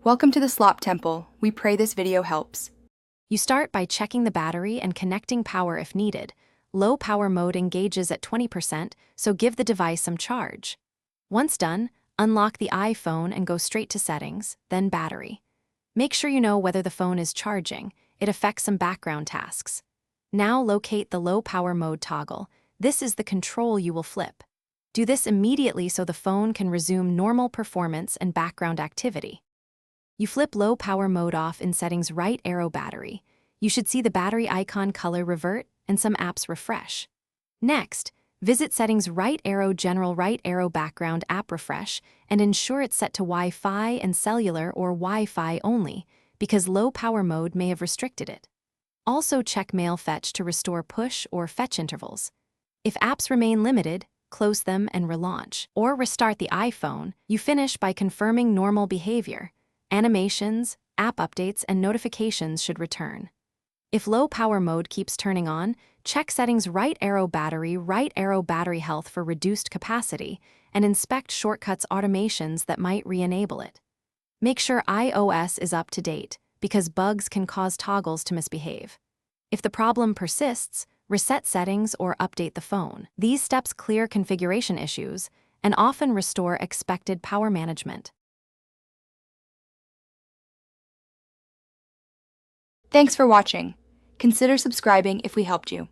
Welcome to the Slop Temple. We pray this video helps. You start by checking the battery and connecting power if needed. Low power mode engages at 20%, so give the device some charge. Once done, unlock the iPhone and go straight to Settings, then Battery. Make sure you know whether the phone is charging. It affects some background tasks. Now locate the low power mode toggle. This is the control you will flip. Do this immediately so the phone can resume normal performance and background activity. You flip low power mode off in Settings right arrow battery. You should see the battery icon color revert and some apps refresh. Next, visit Settings right arrow general right arrow background app refresh and ensure it's set to Wi-Fi and cellular or Wi-Fi only, because low power mode may have restricted it. Also check mail fetch to restore push or fetch intervals. If apps remain limited, close them and relaunch, or restart the iPhone. You finish by confirming normal behavior. Animations, app updates, and notifications should return. If low power mode keeps turning on, check Settings right arrow battery health for reduced capacity, and inspect shortcuts automations that might re-enable it. Make sure iOS is up to date, because bugs can cause toggles to misbehave. If the problem persists, reset settings or update the phone. These steps clear configuration issues and often restore expected power management. Thanks for watching. Consider subscribing if we helped you.